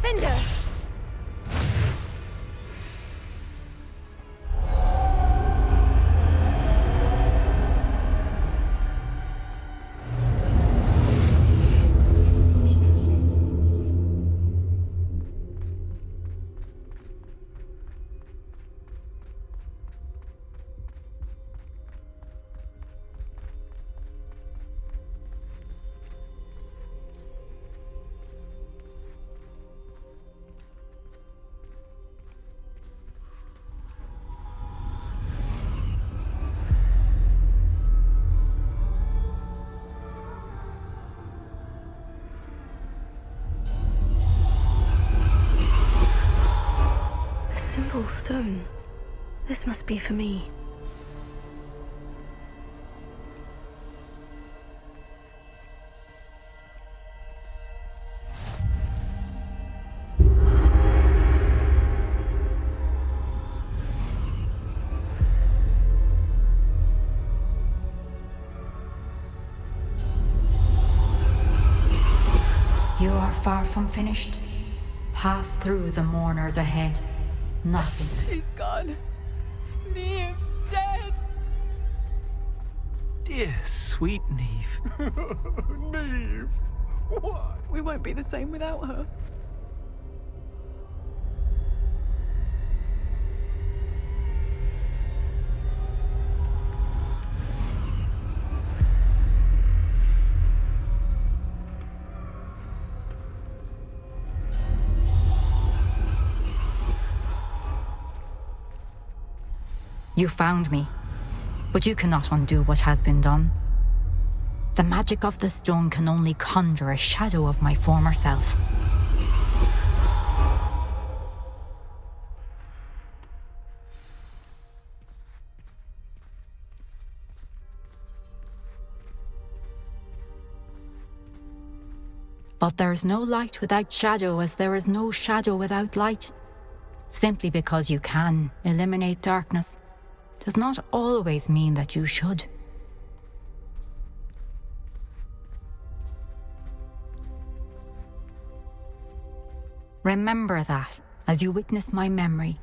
defender! Simple stone. This must be for me. You are far from finished. Pass through the mourners ahead. Nothing. She's gone. Neve's dead. Dear sweet Neve. Neve! Why? We won't be the same without her. You found me, but you cannot undo what has been done. The magic of the stone can only conjure a shadow of my former self. But there is no light without shadow, as there is no shadow without light. Simply because you can eliminate darkness does not always mean that you should. Remember that as you witness my memory.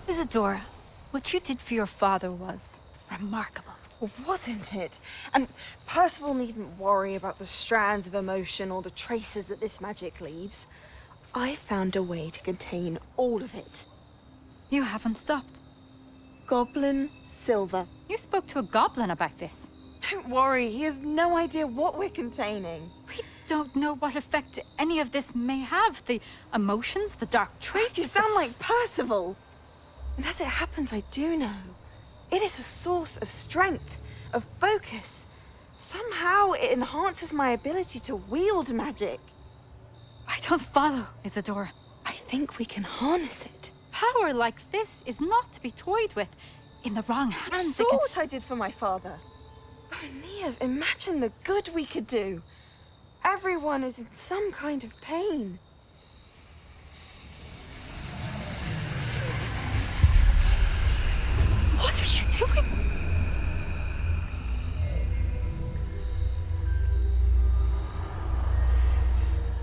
Isadora, what you did for your father was remarkable. Well, wasn't it? And Percival needn't worry about the strands of emotion or the traces that this magic leaves. I found a way to contain all of it. You haven't stopped. Goblin Silver. You spoke to a goblin about this. Don't worry, he has no idea what we're containing. We don't know what effect any of this may have. The emotions, the dark traits. You sound like Percival. And as it happens, I do know. It is a source of strength, of focus. Somehow it enhances my ability to wield magic. I don't follow, Isadora. I think we can harness it. Power like this is not to be toyed with. In the wrong You hands, saw what I did for my father. Oh, Neve, imagine the good we could do. Everyone is in some kind of pain. What are you doing?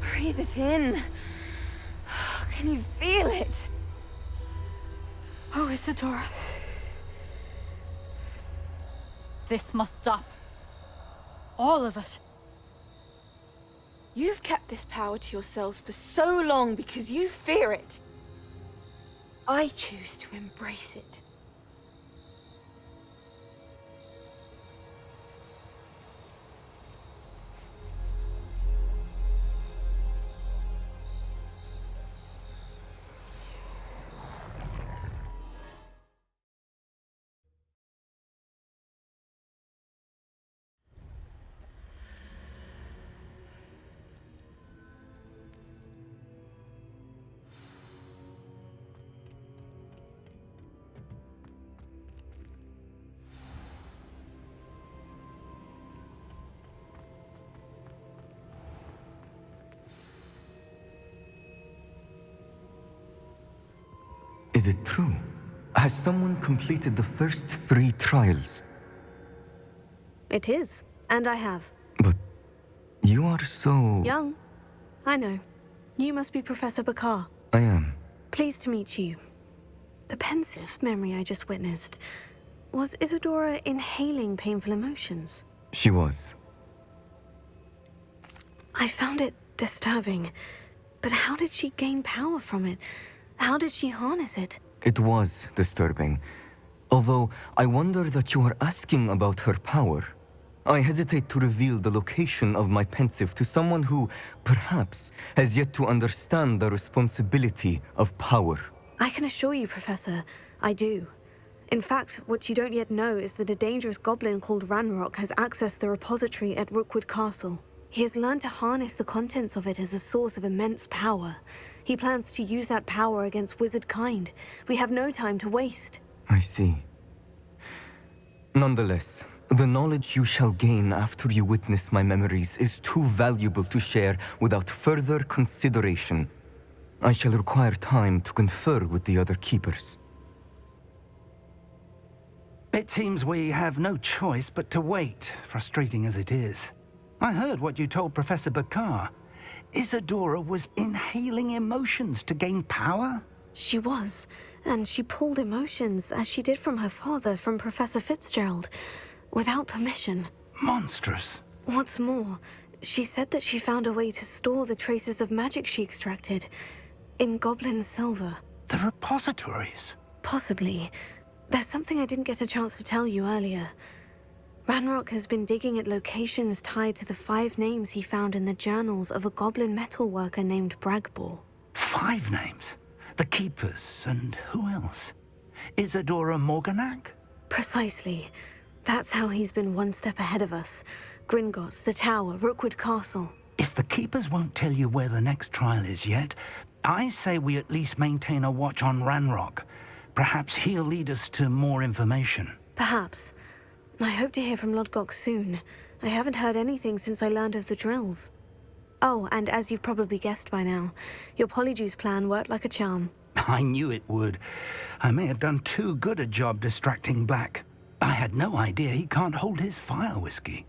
Breathe it in. Can you feel it? Oh, Isadora. This must stop. All of it. You've kept this power to yourselves for so long because you fear it. I choose to embrace it. Is it true? Has someone completed the first 3 trials? It is, and I have. But you are so... Young. I know. You must be Professor Bakar. I am. Pleased to meet you. The pensive memory I just witnessed. Was Isadora inhaling painful emotions? She was. I found it disturbing. But how did she gain power from it? How did she harness it? It was disturbing. Although, I wonder that you are asking about her power. I hesitate to reveal the location of my pensive to someone who, perhaps, has yet to understand the responsibility of power. I can assure you, Professor, I do. In fact, what you don't yet know is that a dangerous goblin called Ranrock has accessed the repository at Rookwood Castle. He has learned to harness the contents of it as a source of immense power. He plans to use that power against wizard kind. We have no time to waste. I see. Nonetheless, the knowledge you shall gain after you witness my memories is too valuable to share without further consideration. I shall require time to confer with the other keepers. It seems we have no choice but to wait, frustrating as it is. I heard what you told Professor Bakar. Isadora was inhaling emotions to gain power? She was, and she pulled emotions, as she did from her father, from Professor Fitzgerald, without permission. Monstrous. What's more, she said that she found a way to store the traces of magic she extracted in goblin silver. The repositories? Possibly. There's something I didn't get a chance to tell you earlier. Ranrock has been digging at locations tied to the 5 names he found in the journals of a goblin metalworker named Bragbor. 5 names? The Keepers, and who else? Isadora Morganac? Precisely. That's how he's been one step ahead of us. Gringotts, the Tower, Rookwood Castle. If the Keepers won't tell you where the next trial is yet, I say we at least maintain a watch on Ranrock. Perhaps he'll lead us to more information. Perhaps. I hope to hear from Lodgok soon. I haven't heard anything since I learned of the drills. Oh, and as you've probably guessed by now, your Polyjuice plan worked like a charm. I knew it would. I may have done too good a job distracting Black. I had no idea he can't hold his fire whiskey.